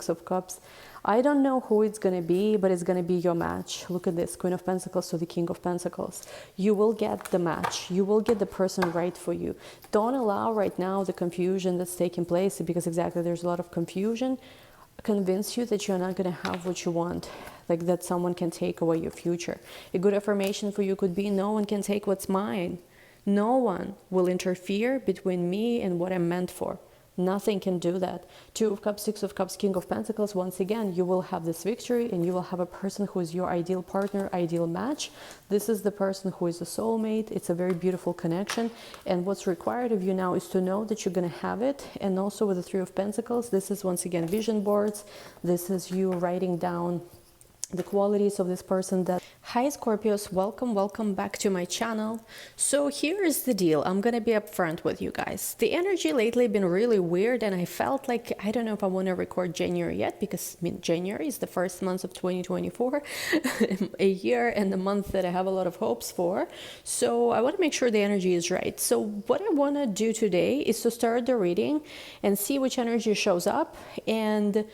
Six of Cups. I don't know who it's going to be, but it's going to be your match. Look at this, Queen of Pentacles to the King of Pentacles. You will get the match. You will get the person right for you. Don't allow right now the confusion that's taking place, because exactly there's a lot of confusion. Convince you that you're not going to have what you want, like that someone can take away your future. A good affirmation for you could be, no one can take what's mine. No one will interfere between me and what I'm meant for. Nothing can do that. Two of Cups, Six of Cups, King of Pentacles. Once again, you will have this victory, and you will have a person who is your ideal partner, ideal match. This is the person who is a soulmate. It's a very beautiful connection. And what's required of you now is to know that you're going to have it. And also with the Three of Pentacles, this is once again vision boards. This is you writing down the qualities of this person. That hi Scorpios, welcome back to my channel. So here's the deal. I'm gonna be upfront with you guys. The energy lately been really weird, and I felt like I don't know if I want to record January yet, because I mean January is the first month of 2024, a year and a month that I have a lot of hopes for. So I want to make sure the energy is right. So what I want to do today is to start the reading and see which energy shows up, and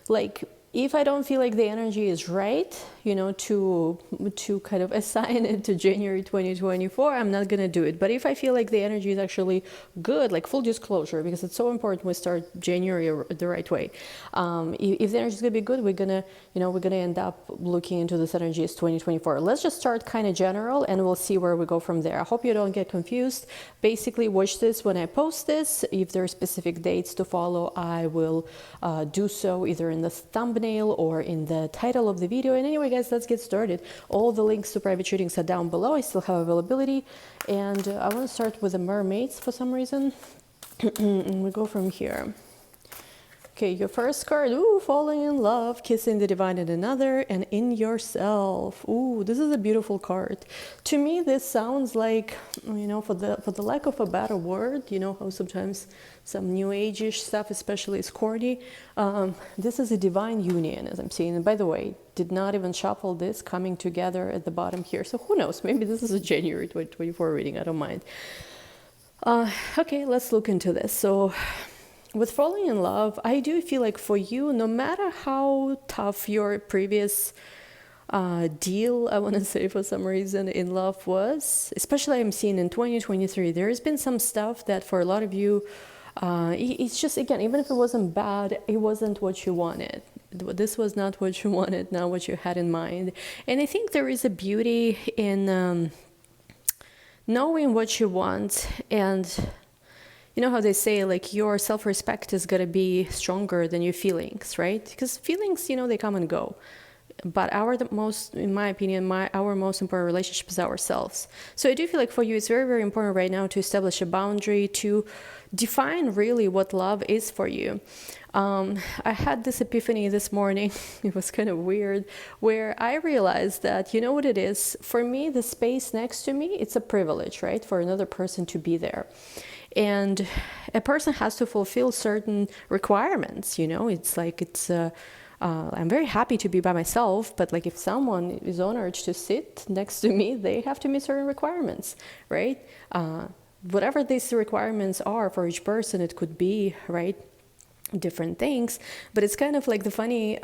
like if I don't feel like the energy is right, you know, to kind of assign it to January 2024, I'm not going to do it. But if I feel like the energy is actually good, like full disclosure, because it's so important we start January the right way. If the energy is going to be good, we're going to, you know, we're going to end up looking into this energy as 2024. Let's just start kind of general, and we'll see where we go from there. I hope you don't get confused. Basically, watch this when I post this. If there are specific dates to follow, I will do so either in the thumbnail or in the title of the video. And anyway guys, let's get started. All the links to private readings are down below. I still have availability, and I want to start with the mermaids for some reason. And we go from here. Okay, your first card, ooh, falling in love, kissing the divine in another and in yourself. Ooh, this is a beautiful card. To me, this sounds like, you know, for the lack of a better word, you know how sometimes some new age-ish stuff especially is corny. This is a divine union, as I'm seeing. And by the way, did not even shuffle this coming together at the bottom here. So who knows, maybe this is a January 2024 reading, I don't mind. Okay, let's look into this. So with falling in love, I do feel like for you, no matter how tough your previous deal, I want to say for some reason, in love was, especially I'm seeing in 2023, there has been some stuff that for a lot of you, it's just, again, even if it wasn't bad, it wasn't what you wanted. This was not what you wanted, not what you had in mind. And I think there is a beauty in knowing what you want. And you know how they say, like, your self-respect is going to be stronger than your feelings, right? Because feelings, you know, they come and go. But in my opinion, our most important relationship is ourselves. So I do feel like for you, it's very, very important right now to establish a boundary, to define really what love is for you. I had this epiphany this morning. It was kind of weird, where I realized that, you know what it is? For me, the space next to me, it's a privilege, right? For another person to be there. And a person has to fulfill certain requirements, you know, it's like, I'm very happy to be by myself, but like if someone is honored to sit next to me, they have to meet certain requirements, right? Whatever these requirements are for each person, it could be, right, different things. But it's kind of like the funny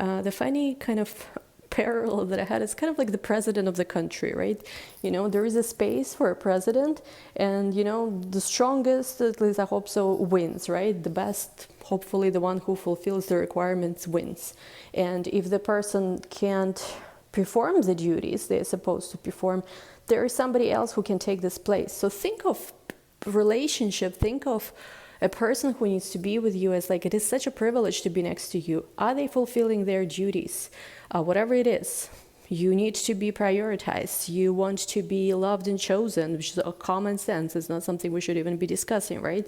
kind of parallel that I had is kind of like the president of the country, right? You know, there is a space for a president, and you know, the strongest, at least I hope so, wins, right? The best, hopefully the one who fulfills the requirements wins. And if the person can't perform the duties they're supposed to perform, there is somebody else who can take this place. So think of relationship, think of a person who needs to be with you as like, it is such a privilege to be next to you. Are they fulfilling their duties? Whatever it is, you need to be prioritized. You want to be loved and chosen, which is a common sense. It's not something we should even be discussing, right?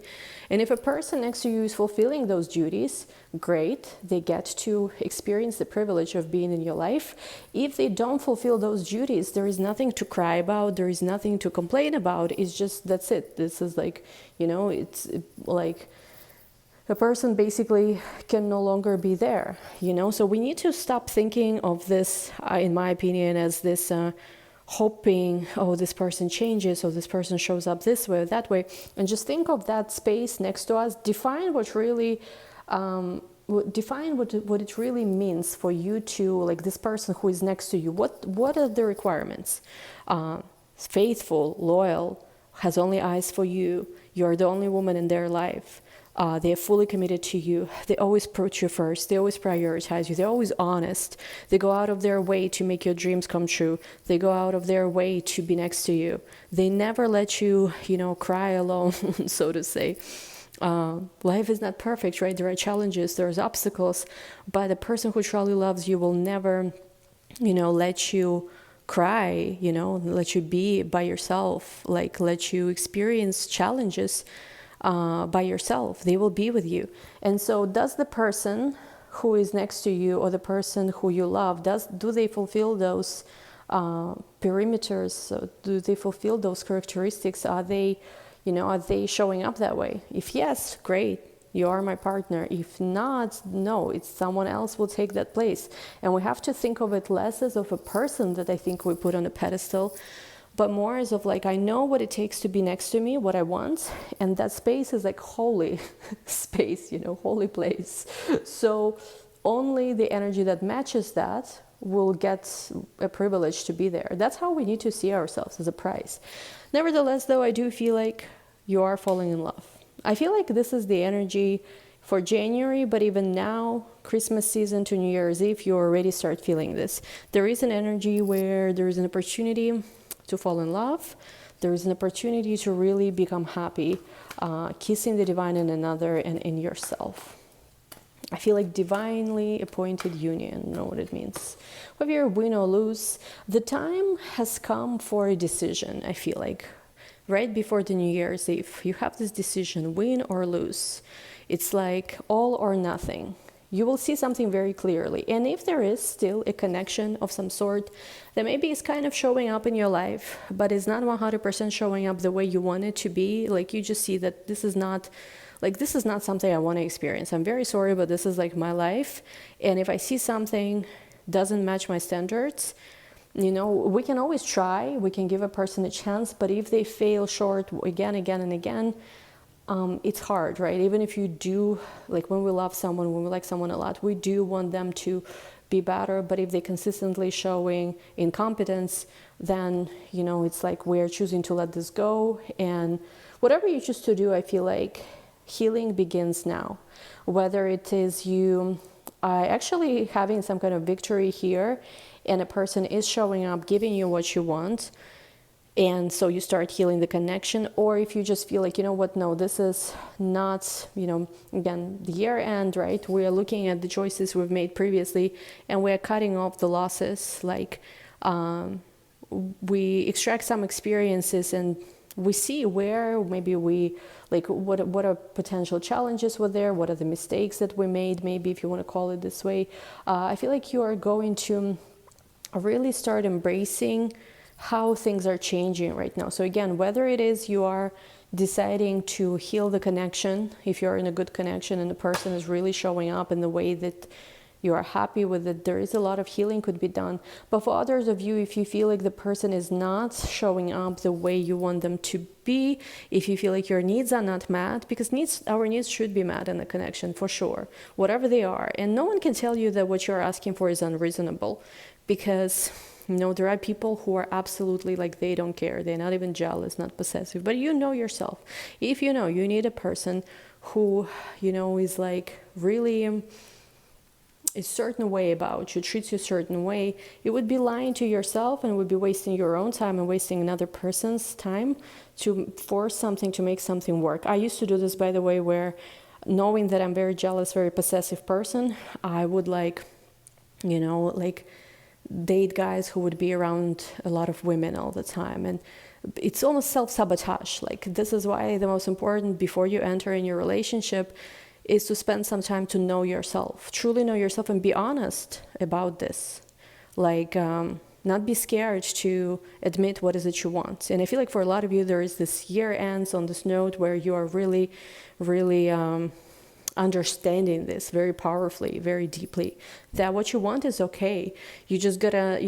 And if a person next to you is fulfilling those duties, great. They get to experience the privilege of being in your life. If they don't fulfill those duties, there is nothing to cry about. There is nothing to complain about. It's just, that's it. This is like, you know, it's like a person basically can no longer be there, you know? So we need to stop thinking of this, in my opinion, as this hoping, oh, this person changes, or this person shows up this way or that way, and just think of that space next to us. Define what really define what it really means for you to, like, this person who is next to you. What are the requirements? Faithful, loyal, has only eyes for you. You're the only woman in their life. They are fully committed to you. They always put you first. They always prioritize you. They're always honest. They go out of their way to make your dreams come true. They go out of their way to be next to you. They never let you, cry alone, so to say. Life is not perfect, right? There are challenges, there's obstacles, but the person who truly loves you will never, let you cry, let you be by yourself, like let you experience challenges by yourself. They will be with you. And so does the person who is next to you or the person who you love, do they fulfill those perimeters? Do they fulfill those characteristics? Are they showing up that way? If yes, great, you are my partner. If not, no, it's someone else will take that place. And we have to think of it less as of a person that I think we put on a pedestal, but more as of like, I know what it takes to be next to me, what I want, and that space is like holy space, holy place. So only the energy that matches that will get a privilege to be there. That's how we need to see ourselves, as a prize. Nevertheless, though, I do feel like you are falling in love. I feel like this is the energy for January, but even now, Christmas season to New Year's Eve, you already start feeling this. There is an energy where there is an opportunity to fall in love. There is an opportunity to really become happy, kissing the divine in another and in yourself. I feel like divinely appointed union, you know what it means. Whether you're win or lose, the time has come for a decision, I feel like. Right before the New Year's Eve, you have this decision, win or lose. It's like all or nothing. You will see something very clearly. And if there is still a connection of some sort that maybe is kind of showing up in your life, but is not 100% showing up the way you want it to be, like you just see that this is not something I want to experience. I'm very sorry, but this is like my life. And if I see something doesn't match my standards, we can always try, we can give a person a chance, but if they fail short again and again, it's hard, right? Even if you do, like when we love someone, when we like someone a lot, we do want them to be better, but if they're consistently showing incompetence, then, it's like we're choosing to let this go. And whatever you choose to do, I feel like healing begins now. Whether it is you actually having some kind of victory here, and a person is showing up, giving you what you want, and so you start healing the connection, or if you just feel like, no, this is not, again, the year end, right? We are looking at the choices we've made previously, and we are cutting off the losses, like we extract some experiences and we see where maybe we, like, what are potential challenges were there, what are the mistakes that we made, maybe if you want to call it this way. I feel like you are going to really start embracing how things are changing right now. So again, whether it is you are deciding to heal the connection, if you're in a good connection and the person is really showing up in the way that you are happy with it, there is a lot of healing could be done. But for others of you, if you feel like the person is not showing up the way you want them to be, if you feel like your needs are not met, because our needs should be met in the connection for sure, whatever they are. And no one can tell you that what you're asking for is unreasonable, because there are people who are absolutely like, they don't care. They're not even jealous, not possessive. But you know yourself. If you need a person who, is like really a certain way about you, treats you a certain way, it would be lying to yourself and would be wasting your own time and wasting another person's time to force something, to make something work. I used to do this, by the way, where knowing that I'm very jealous, very possessive person, I would date guys who would be around a lot of women all the time. And it's almost self-sabotage. Like, this is why the most important before you enter in your relationship is to spend some time to know yourself, truly know yourself, and be honest about this. Like, not be scared to admit what is it you want. And I feel like for a lot of you, there is this year ends on this note where you are really, really understanding this very powerfully, very deeply, that what you want is okay. You just gotta,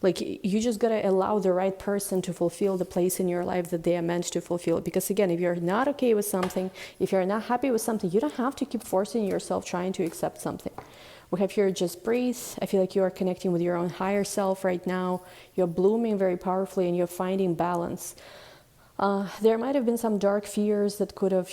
Like, you just gotta allow the right person to fulfill the place in your life that they are meant to fulfill. Because again, if you're not okay with something, if you're not happy with something, you don't have to keep forcing yourself trying to accept something. We have here just breathe. I feel like you are connecting with your own higher self right now. You're blooming very powerfully and you're finding balance. There might have been some dark fears that could have,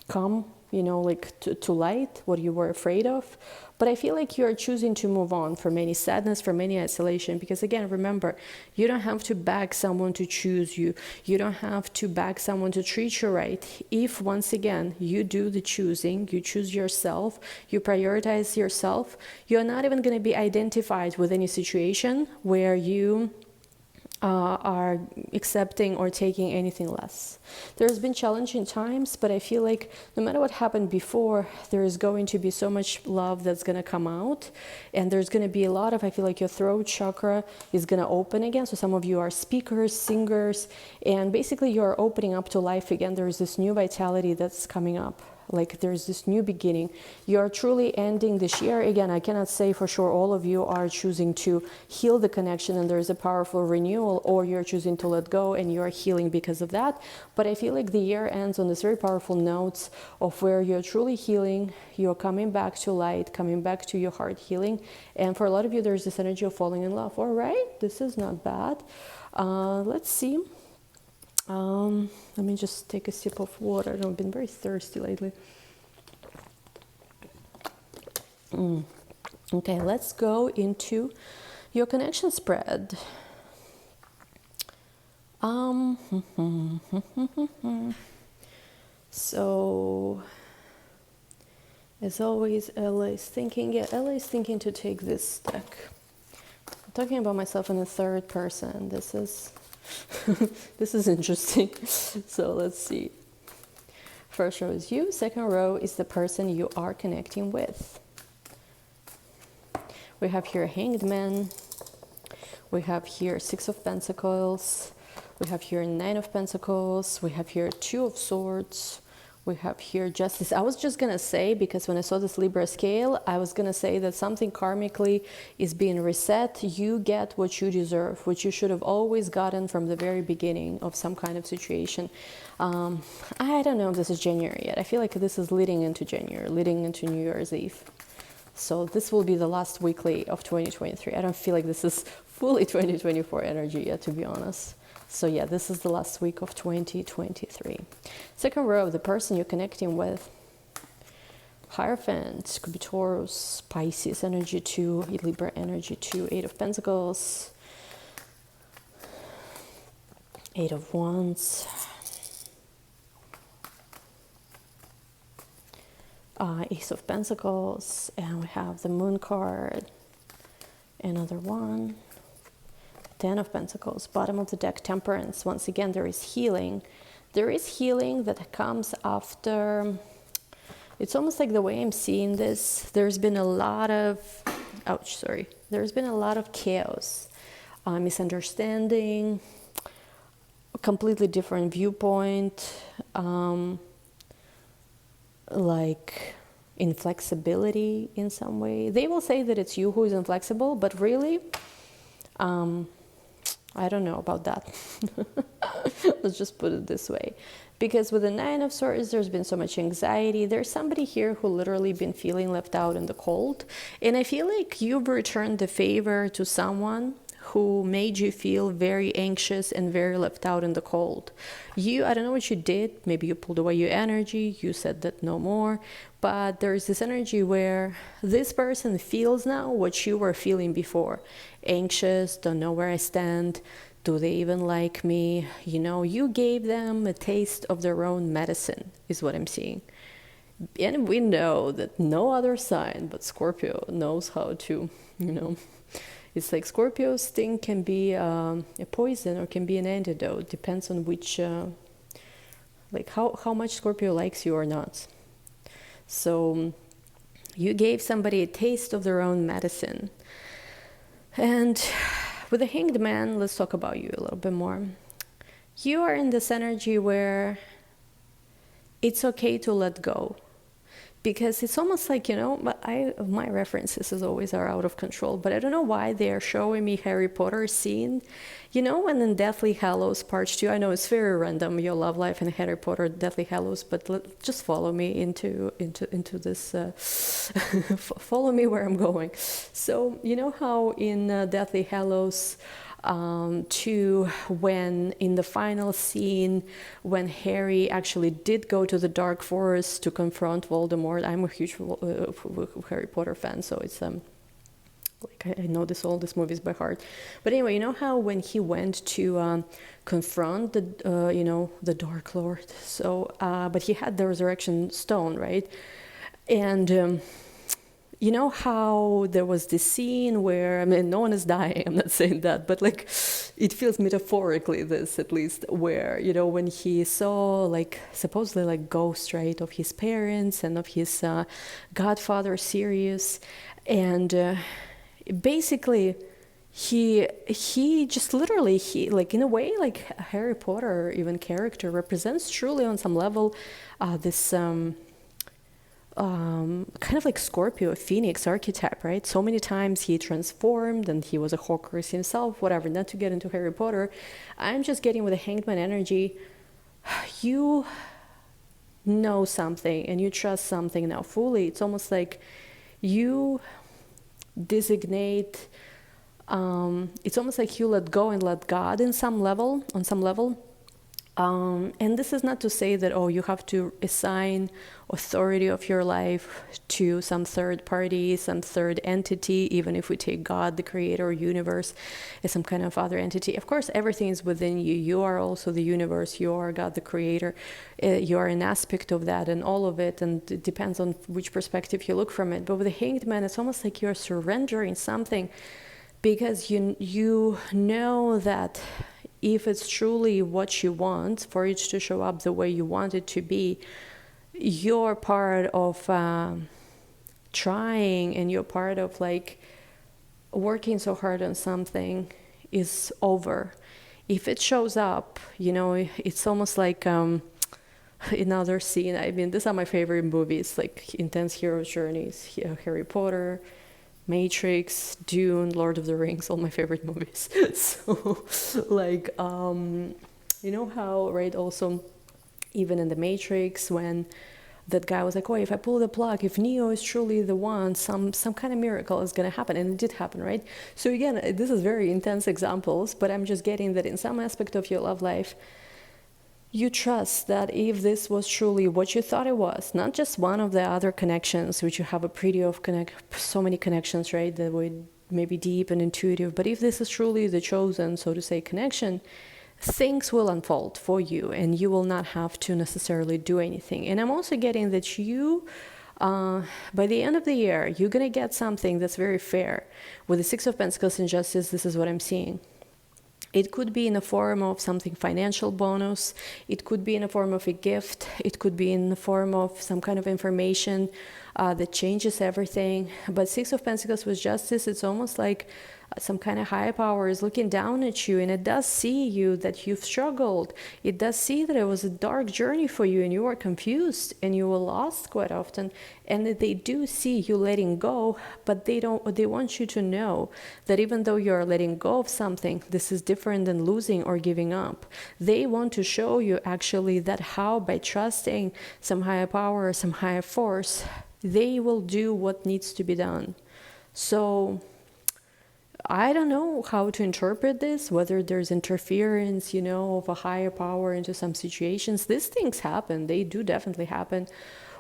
come, like to light, what you were afraid of. But I feel like you are choosing to move on from any sadness, from any isolation. Because again, remember, you don't have to beg someone to choose you. You don't have to beg someone to treat you right. If, once again, you do the choosing, you choose yourself, you prioritize yourself, you're not even going to be identified with any situation where you are accepting or taking anything less. There's been challenging times, but I feel like no matter what happened before, there is going to be so much love that's going to come out, and there's going to be a lot of, I feel like your throat chakra is going to open again. So some of you are speakers, singers, and basically you're opening up to life again. There's this new vitality that's coming up. Like, there's this new beginning. You are truly ending this year. Again, I cannot say for sure all of you are choosing to heal the connection and there's a powerful renewal, or you're choosing to let go and you're healing because of that. But I feel like the year ends on this very powerful notes of where you're truly healing, you're coming back to light, coming back to your heart healing. And for a lot of you, there's this energy of falling in love. All right, this is not bad. Let's see. Let me just take a sip of water. I've been very thirsty lately. Okay, let's go into your connection spread. So, as always, Ella is thinking. Yeah, Ella is thinking to take this deck. I'm talking about myself in the third person. This is this is interesting. So let's see. First row is you. Second row is the person you are connecting with. We have here Hanged Man. We have here Six of Pentacles. We have here Nine of Pentacles. We have here Two of Swords. We have here Justice. I was just gonna say, because when I saw this Libra scale, I was gonna say that something karmically is being reset. You get what you deserve, what you should have always gotten from the very beginning of some kind of situation. I don't know if this is January yet. I feel like this is leading into January, leading into New Year's Eve. So this will be the last weekly of 2023. I don't feel like this is fully 2024 energy yet, to be honest. So yeah, this is the last week of 2023. Second row, the person you're connecting with. Hierophant, could be Taurus, Pisces energy 2, Libra energy 2, Eight of Pentacles, Eight of Wands, Ace of Pentacles, and we have the Moon card, another one. Ten of Pentacles, bottom of the deck, Temperance. Once again, there is healing. There is healing that comes after. It's almost like the way I'm seeing this. There's been a lot of, There's been a lot of chaos, misunderstanding, a completely different viewpoint, like inflexibility in some way. They will say that it's you who is inflexible, but really, I don't know about that. Let's just put it this way. Because with the Nine of Swords, there's been so much anxiety. There's somebody here who literally been feeling left out in the cold. And I feel like you've returned the favor to someone who made you feel very anxious and very left out in the cold. I don't know what you did. Maybe you pulled away your energy. You said that no more. But there's this energy where this person feels now what you were feeling before. Anxious, don't know where I stand. Do they even like me? You gave them a taste of their own medicine, is what I'm seeing. And we know that no other sign but Scorpio knows how to, It's like Scorpio's sting can be a poison or can be an antidote. Depends on which, how much Scorpio likes you or not. So you gave somebody a taste of their own medicine. And with the Hanged Man, let's talk about you a little bit more. You are in this energy where it's okay to let go. because it's almost like, you know, but my references as always are out of control, but I don't know why they're showing me Harry Potter scene, you know, when in Deathly Hallows Part 2, I know it's very random, your love life and Harry Potter Deathly Hallows, but just follow me into this, follow me where I'm going. So you know how in Deathly Hallows to when in the final scene when Harry actually did go to the dark forest to confront Voldemort. I'm a huge Harry Potter fan, so it's like I know all these movies by heart. But anyway, you know how when he went to confront the you know, the Dark Lord, so but he had the resurrection stone, right? And you know how there was this scene where, I mean, no one is dying, I'm not saying that, but like it feels metaphorically this at least, where, you know, when he saw like supposedly like ghosts, right, of his parents and of his godfather Sirius, and basically he just literally, he like in a way like a Harry Potter even character represents truly on some level this kind of like Scorpio, a Phoenix archetype, right? So many times he transformed and he was a Horcrux himself, whatever. Not to get into Harry Potter, I'm just getting with the Hanged Man energy. You know something and you trust something now fully. It's almost like you designate, it's almost like you let go and let God on some level. And this is not to say that, oh, you have to assign authority of your life to some third party, some third entity, even if we take God, the creator, universe, as some kind of other entity. Of course, everything is within you. You are also the universe. You are God, the creator. You are an aspect of that and all of it. And it depends on which perspective you look from it. But with the Hanged Man, it's almost like you're surrendering something because you know that if it's truly what you want, for it to show up the way you want it to be, you're part of trying and you're part of like working so hard on something is over. If it shows up, you know, it's almost like another scene. I mean, these are my favorite movies, like intense hero journeys, Harry Potter, Matrix, Dune, Lord of the Rings, all my favorite movies. So like you know how, right, also even in the Matrix, when that guy was like, oh, if I pull the plug, if Neo is truly the one, some kind of miracle is going to happen. And it did happen, right? So again, this is very intense examples, but I'm just getting that in some aspect of your love life, you trust that if this was truly what you thought it was, not just one of the other connections, which you have a pretty of so many connections, right, that would maybe deep and intuitive, but if this is truly the chosen, so to say, connection, things will unfold for you and you will not have to necessarily do anything. And I'm also getting that you, by the end of the year, you're going to get something that's very fair. With the Six of Pentacles in Justice, this is what I'm seeing. It could be in the form of something financial bonus. It could be in the form of a gift. It could be in the form of some kind of information that changes everything. But Six of Pentacles with Justice, it's almost like some kind of higher power is looking down at you, and it does see you that you've struggled. It does see that it was a dark journey for you and you were confused and you were lost quite often, and that they do see you letting go, but they want you to know that even though you're letting go of something, this is different than losing or giving up. They want to show you actually that how by trusting some higher power or some higher force, they will do what needs to be done. So I don't know how to interpret this, whether there's interference, you know, of a higher power into some situations. These things happen. They do definitely happen.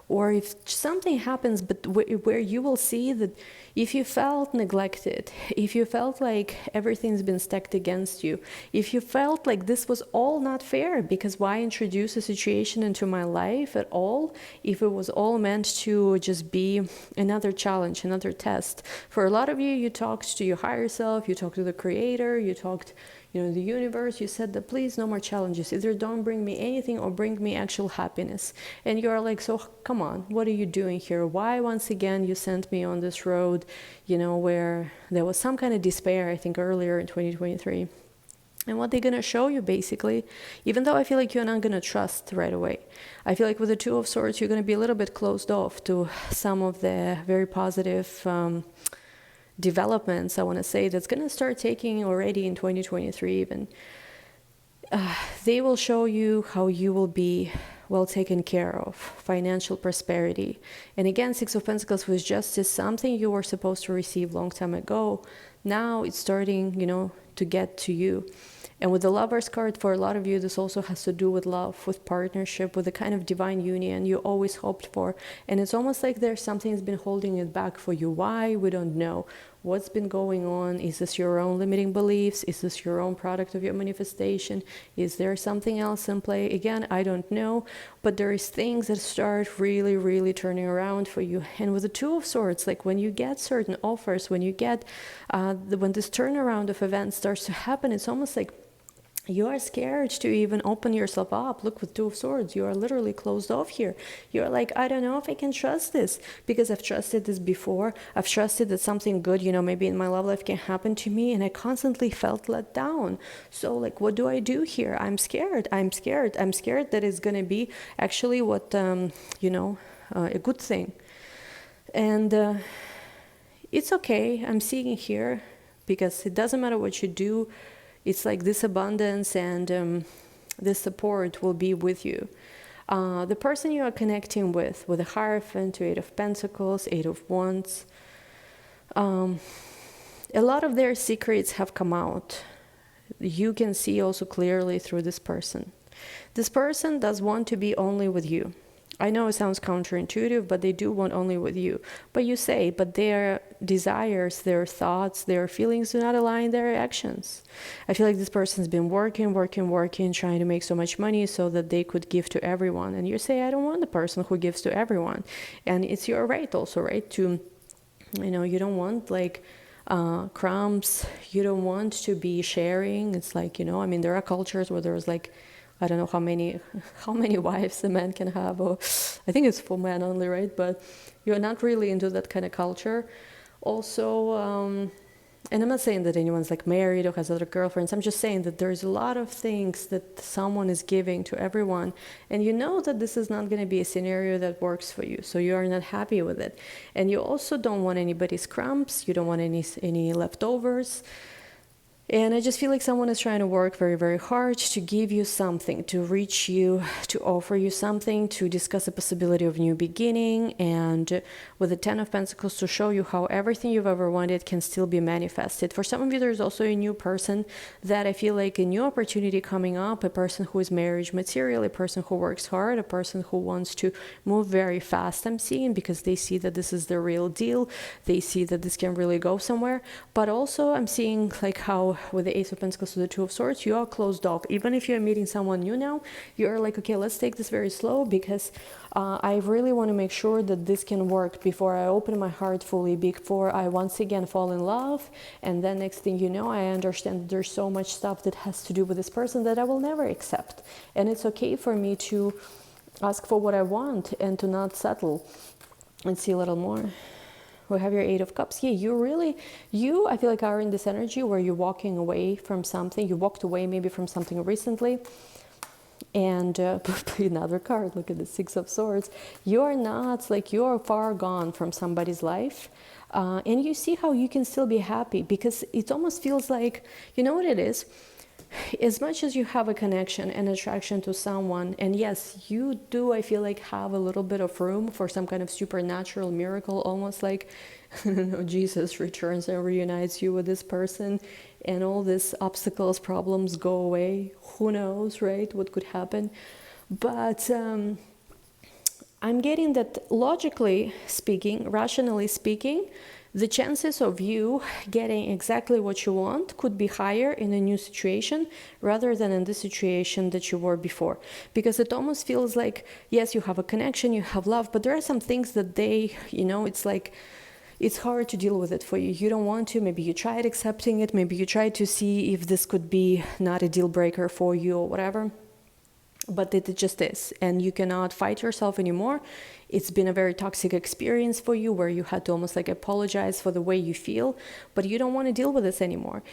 Or if something happens, but where you will see that if you felt neglected, if you felt like everything's been stacked against you, if you felt like this was all not fair, because why introduce a situation into my life at all if it was all meant to just be another challenge, another test? For a lot of you, you talked to your higher self, you talked to the creator, you talked, you know, the universe, you said that please, no more challenges. Either don't bring me anything or bring me actual happiness. And you're like, so come on, what are you doing here? Why once again you sent me on this road, you know, where there was some kind of despair, I think earlier in 2023. And what they're going to show you, basically, even though I feel like you're not going to trust right away. I feel like with the Two of Swords, you're going to be a little bit closed off to some of the very positive developments, I want to say, that's going to start taking already in 2023 even. They will show you how you will be well taken care of, financial prosperity. And again, Six of Pentacles was justice, something you were supposed to receive long time ago. Now it's starting, to get to you. And with the Lovers card, for a lot of you, this also has to do with love, with partnership, with the kind of divine union you always hoped for. And it's almost like there's something that's been holding it back for you. Why? We don't know. What's been going on? Is this your own limiting beliefs? Is this your own product of your manifestation? Is there something else in play? Again, I don't know. But there is things that start really, really turning around for you. And with the Two of Swords, like when you get certain offers, when you get, when this turnaround of events starts to happen, it's almost like you are scared to even open yourself up. Look, with Two of Swords, you are literally closed off here. You're like, I don't know if I can trust this, because I've trusted this before. I've trusted that something good, maybe in my love life can happen to me, and I constantly felt let down. So like, what do I do here? I'm scared. I'm scared that it's going to be actually what, a good thing. And it's okay. I'm seeing here, because it doesn't matter what you do. It's like this abundance and this support will be with you. The person you are connecting with the Hierophant, Eight of Pentacles, Eight of Wands, a lot of their secrets have come out. You can see also clearly through this person. This person does want to be only with you. I know it sounds counterintuitive, but they do want only with you. But you say, but their desires, their thoughts, their feelings do not align their actions. I feel like this person's been working, trying to make so much money so that they could give to everyone. And you say, I don't want the person who gives to everyone. And it's your right also, right? To, you don't want like crumbs. You don't want to be sharing. It's like, there are cultures where there's like, I don't know how many wives a man can have, or I think it's for men only, right? But you're not really into that kind of culture. Also, and I'm not saying that anyone's like married or has other girlfriends. I'm just saying that there's a lot of things that someone is giving to everyone, and you know that this is not going to be a scenario that works for you. So you are not happy with it, and you also don't want anybody's crumbs. You don't want any leftovers. And I just feel like someone is trying to work very, very hard to give you something, to reach you, to offer you something, to discuss the possibility of new beginning, and with the Ten of Pentacles to show you how everything you've ever wanted can still be manifested. For some of you, there's also a new person that I feel like a new opportunity coming up, a person who is marriage material, a person who works hard, a person who wants to move very fast, I'm seeing, because they see that this is the real deal. They see that this can really go somewhere. But also I'm seeing like how with the Ace of Pentacles to the Two of Swords, you are closed off. Even if you're meeting someone new now, you're like, okay, let's take this very slow, because I really want to make sure that this can work before I open my heart fully, before I once again fall in love. And then next thing you know, I understand that there's so much stuff that has to do with this person that I will never accept. And it's okay for me to ask for what I want and to not settle. Let's see a little more. We have your Eight of Cups. Yeah, I feel like are in this energy where you're walking away from something. You walked away maybe from something recently. And another card, look at the Six of Swords. You are far gone from somebody's life. And you see how you can still be happy, because it almost feels like, you know what it is? As much as you have a connection and attraction to someone, and yes, you do, I feel like, have a little bit of room for some kind of supernatural miracle, almost like, I don't know, Jesus returns and reunites you with this person, and all these obstacles, problems go away. Who knows, right? What could happen? But I'm getting that logically speaking, rationally speaking, the chances of you getting exactly what you want could be higher in a new situation rather than in the situation that you were before. Because it almost feels like, yes, you have a connection, you have love, but there are some things that it's like, it's hard to deal with it for you. You don't want to. Maybe you tried accepting it. Maybe you tried to see if this could be not a deal breaker for you or whatever. But it just is, and you cannot fight yourself anymore. It's been a very toxic experience for you, where you had to almost like apologize for the way you feel, but you don't want to deal with this anymore.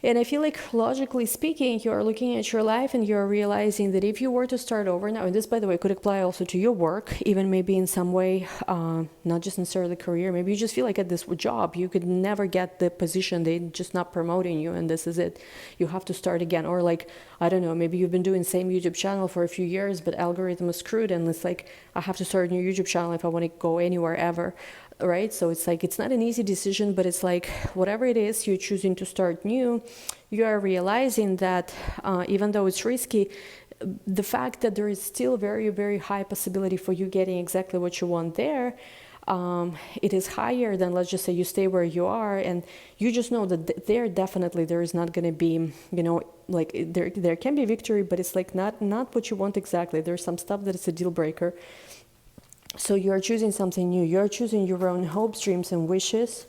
And I feel like, logically speaking, you're looking at your life and you're realizing that if you were to start over now, and this, by the way, could apply also to your work, even maybe in some way, not just necessarily career, maybe you just feel like at this job, you could never get the position, they're just not promoting you, and this is it. You have to start again. Or like, I don't know, maybe you've been doing the same YouTube channel for a few years, but algorithm is screwed, and it's like, I have to start a new YouTube channel if I want to go anywhere ever. Right? So it's like, it's not an easy decision, but it's like, whatever it is you're choosing to start new, you are realizing that even though it's risky, the fact that there is still very, very high possibility for you getting exactly what you want there, it is higher than, let's just say, you stay where you are, and you just know that there is not going to be, you know, like there can be victory, but it's like not what you want exactly. There's some stuff that is a deal breaker. So you're choosing something new. You're choosing your own hopes, dreams, and wishes.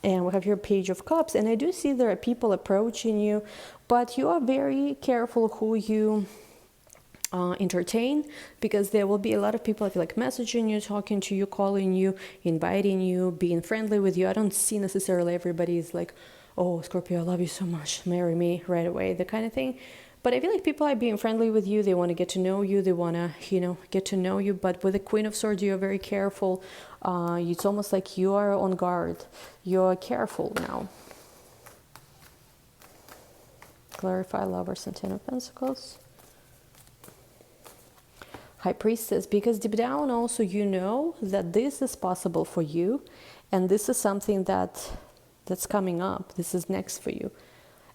And we have your Page of Cups. And I do see there are people approaching you, but you are very careful who you entertain, because there will be a lot of people, I feel like, messaging you, talking to you, calling you, inviting you, being friendly with you. I don't see necessarily everybody is like, oh, Scorpio, I love you so much, marry me right away, the kind of thing. But I feel like people are being friendly with you. They want to get to know you. They want to, you know, get to know you. But with the Queen of Swords, you're very careful. It's almost like you are on guard. You're careful now. Clarify, Lovers, and Ten of Pentacles. High Priestess, because deep down also you know that this is possible for you. And this is something that's coming up. This is next for you.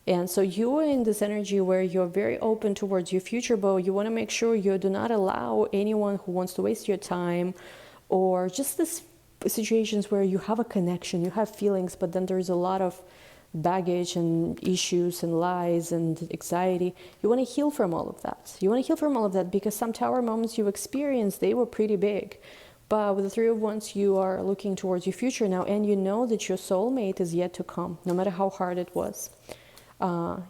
And so you are in this energy where you're very open towards your future, but you want to make sure you do not allow anyone who wants to waste your time, or just this situations where you have a connection, you have feelings, but then there's a lot of baggage and issues and lies and anxiety. You want to heal from all of that. You want to heal from all of that, because some tower moments you experienced, they were pretty big. But with the Three of Wands, you are looking towards your future now, and you know that your soulmate is yet to come, no matter how hard it was.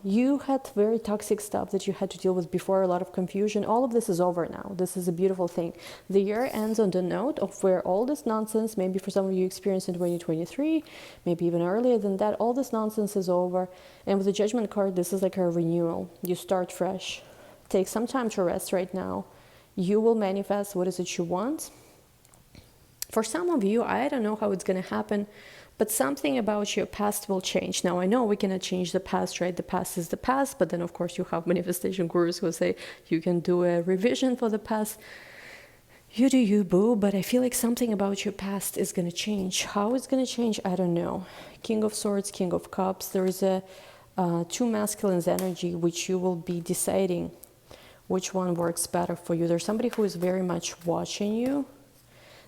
You had very toxic stuff that you had to deal with before, a lot of confusion. All of this is over now. This is a beautiful thing. The year ends on the note of where all this nonsense, maybe for some of you experienced in 2023, maybe even earlier than that, all this nonsense is over. And with the Judgment card, this is like a renewal. You start fresh. Take some time to rest right now. You will manifest what is it you want. For some of you, I don't know how it's going to happen, but something about your past will change. Now, I know we cannot change the past, right? The past is the past, but then, of course, you have manifestation gurus who say you can do a revision for the past. You do you, boo, but I feel like something about your past is going to change. How it's going to change, I don't know. King of Swords, King of Cups. There is a two masculines energy, which you will be deciding which one works better for you. There's somebody who is very much watching you.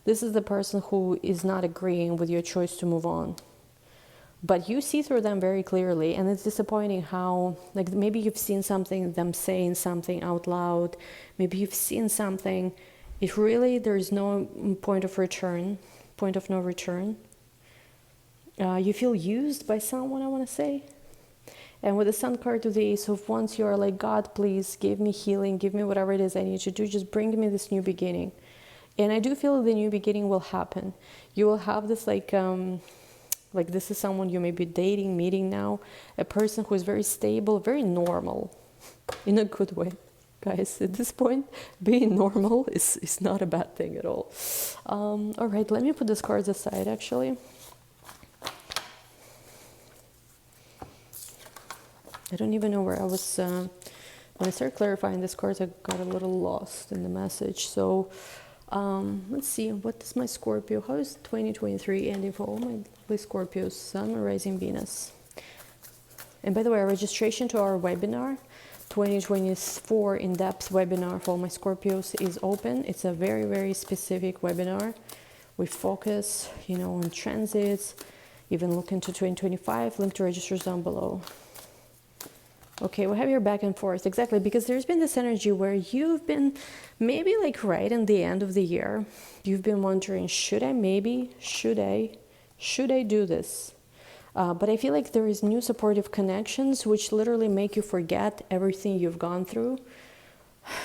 This is the person who is not agreeing with your choice to move on. But you see through them very clearly, and it's disappointing how, like, maybe you've seen something, them saying something out loud. Maybe you've seen something. If really there is no point of return, point of no return, you feel used by someone, I want to say. And with the Sun card to the Ace of Wands, you are like, God, please give me healing, give me whatever it is I need to do. Just bring me this new beginning. And I do feel the new beginning will happen. You will have this like this is someone you may be dating, meeting now, a person who is very stable, very normal, in a good way. Guys, at this point, being normal is not a bad thing at all. All right, let me put these cards aside, actually. I don't even know where I was. When I started clarifying these cards, I got a little lost in the message. So let's see, what is my Scorpio? How is 2023 ending for all my lovely Scorpios, Sun, Rising, Venus? And by the way, our registration to our webinar, 2024 in-depth webinar for all my Scorpios, is open. It's a very, very specific webinar. We focus, you know, on transits, even look into 2025. Link to register is down below. Okay, we have your back and forth, exactly, because there's been this energy where you've been maybe like right in the end of the year, you've been wondering, should I do this? But I feel like there is new supportive connections which literally make you forget everything you've gone through,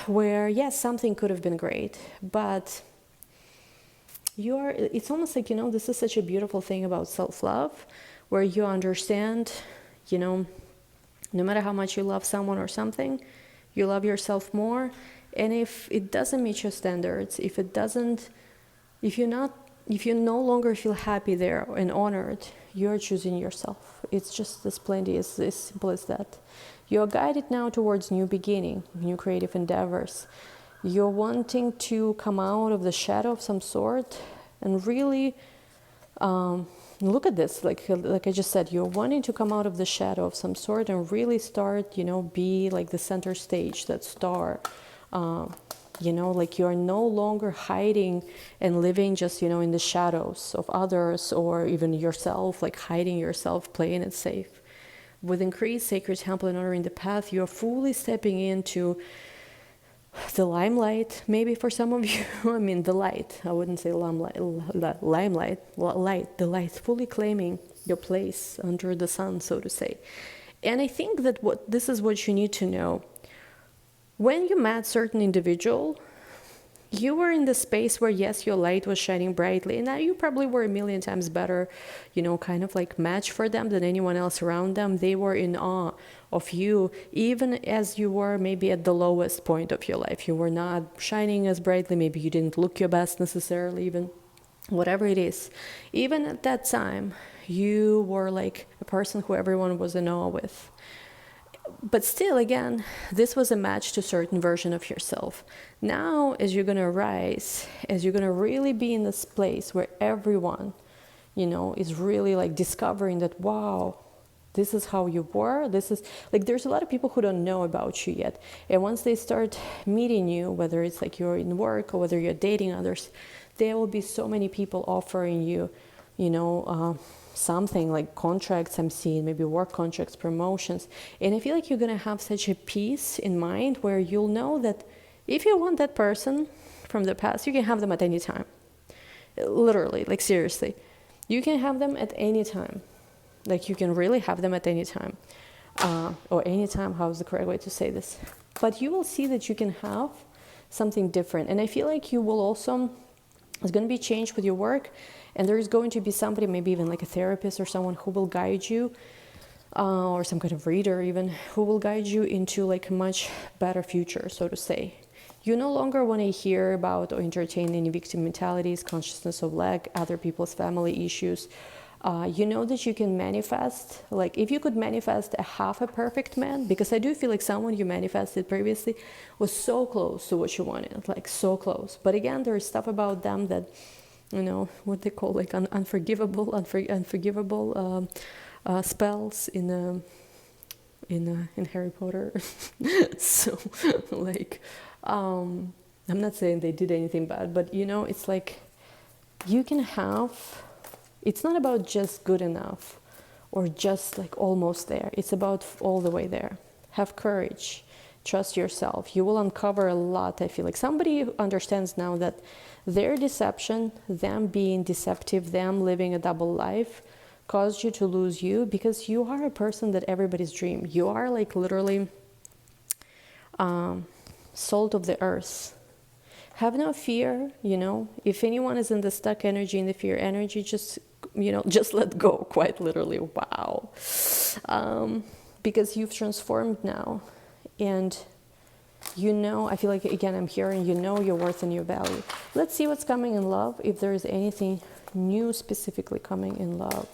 where yes, something could have been great, but it's almost like, you know, this is such a beautiful thing about self-love, where you understand, you know, no matter how much you love someone or something, you love yourself more. And if it doesn't meet your standards, if you no longer feel happy there and honored, you're choosing yourself. It's just as plenty, as simple as that. You're guided now towards new beginning, new creative endeavors. You're wanting to come out of the shadow of some sort and really look at this. Like I just said, you're wanting to come out of the shadow of some sort and really start, you know, be like the center stage, that star. You know, like you're no longer hiding and living just, you know, in the shadows of others or even yourself, like hiding yourself, playing it safe. With increased sacred temple and honoring the path, you're fully stepping into the limelight, maybe for some of you. I mean, the light. I wouldn't say limelight, light, the light, fully claiming your place under the sun, so to say. And I think that this is what you need to know. When you met certain individual, you were in the space where, yes, your light was shining brightly, and now you probably were a million times better, you know, kind of like match for them than anyone else around them. They were in awe of you, even as you were maybe at the lowest point of your life. You were not shining as brightly, maybe you didn't look your best necessarily, even whatever it is. Even at that time, you were like a person who everyone was in awe with. But still, again, this was a match to a certain version of yourself. Now, as you're going to rise, as you're going to really be in this place where everyone, you know, is really like discovering that, wow, this is how you were. This is like, there's a lot of people who don't know about you yet. And once they start meeting you, whether it's like you're in work or whether you're dating others, there will be so many people offering you, you know, something like contracts. I'm seeing maybe work contracts, promotions, and I feel like you're gonna have such a peace in mind where you'll know that if you want that person from the past, you can have them at any time. Literally, like seriously, you can have them at any time. Like you can really have them at any time, or any time. How is the correct way to say this? But you will see that you can have something different, and I feel like you will also. It's going to be changed with your work, and there is going to be somebody, maybe even like a therapist or someone who will guide you, or some kind of reader even, who will guide you into like a much better future, so to say. You no longer want to hear about or entertain any victim mentalities, consciousness of lack, other people's family issues. You know that you can manifest, like if you could manifest a half a perfect man, because I do feel like someone you manifested previously was so close to what you wanted, like so close. But again, there is stuff about them that, you know, what they call like unforgivable spells in Harry Potter. So like, I'm not saying they did anything bad, but you know, it's like you can have. It's not about just good enough or just like almost there. It's about all the way there. Have courage. Trust yourself. You will uncover a lot, I feel like. Somebody who understands now that their deception, them being deceptive, them living a double life, caused you to lose you, because you are a person that everybody's dream. You are like literally salt of the earth. Have no fear, you know. If anyone is in the stuck energy, in the fear energy, just, you know, just let go, quite literally. Wow. Because you've transformed now. And you know, I feel like, again, I'm hearing, you know your worth and your value. Let's see what's coming in love, if there is anything new specifically coming in love.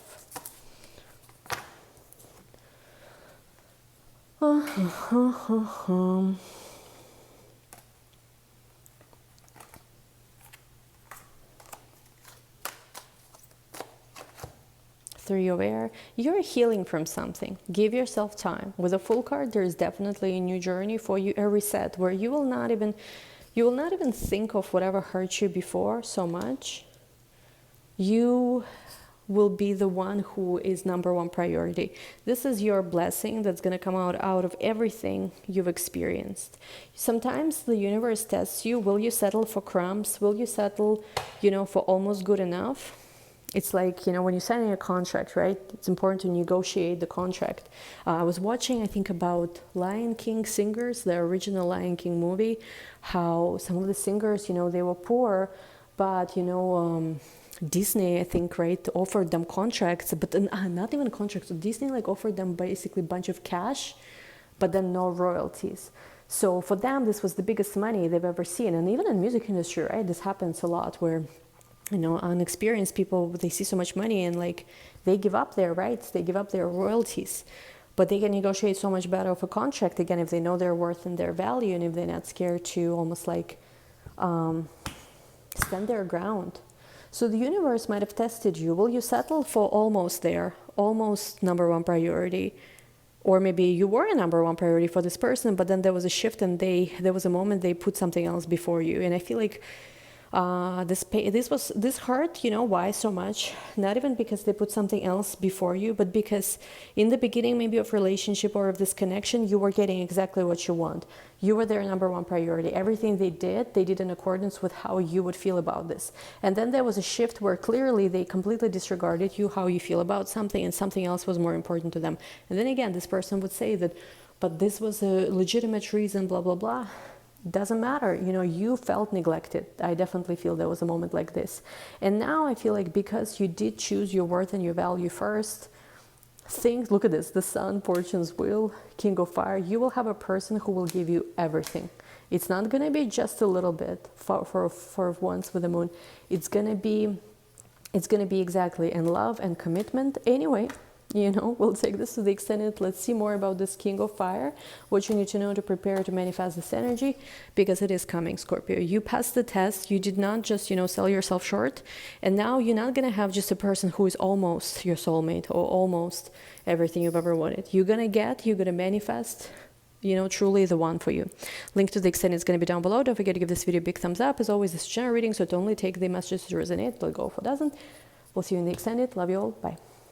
Three of Air, you're healing from something. Give yourself time. With a Full card, there is definitely a new journey for you, a reset where you will not even think of whatever hurt you before so much. You will be the one who is number one priority. This is your blessing that's going to come out of everything you've experienced. Sometimes the universe tests you. Will you settle for crumbs? Will you settle, you know, for almost good enough? It's like, you know, when you're signing a contract, right? It's important to negotiate the contract. I was watching, I think, about Lion King singers, the original Lion King movie, how some of the singers, you know, they were poor, but you know, Disney, I think, right, offered them contracts, but not even contracts. So Disney like offered them basically a bunch of cash, but then no royalties. So for them, this was the biggest money they've ever seen. And even in music industry, right, this happens a lot where, you know, unexperienced people, they see so much money and like they give up their rights, they give up their royalties, but they can negotiate so much better of a contract again if they know their worth and their value, and if they're not scared to almost like stand their ground. So the universe might have tested you. Will you settle for almost there, almost number one priority? Or maybe you were a number one priority for this person, but then there was a shift and there was a moment they put something else before you. And I feel like this hurt, you know, why so much? Not even because they put something else before you, but because in the beginning maybe of relationship or of this connection, you were getting exactly what you want. You were their number one priority. Everything they did in accordance with how you would feel about this. And then there was a shift where clearly they completely disregarded you, how you feel about something, and something else was more important to them. And then again, this person would say that, but this was a legitimate reason, blah, blah, blah. Doesn't matter, you know, you felt neglected. I definitely feel there was a moment like this. And now I feel like because you did choose your worth and your value first, things, look at this, the sun, fortune's wheel, king of fire, you will have a person who will give you everything. It's not going to be just a little bit for once with the moon. It's going to be exactly in love and commitment. Anyway, you know, we'll take this to the extended. Let's see more about this king of fire, what you need to know to prepare to manifest this energy, because it is coming, Scorpio. You passed the test. You did not just, you know, sell yourself short. And now you're not going to have just a person who is almost your soulmate or almost everything you've ever wanted. You're going to manifest, you know, truly the one for you. Link to the extended is going to be down below. Don't forget to give this video a big thumbs up. As always, this is general reading, so to only take the messages to resonate, let go if it doesn't. We'll see you in the extended. Love you all. Bye.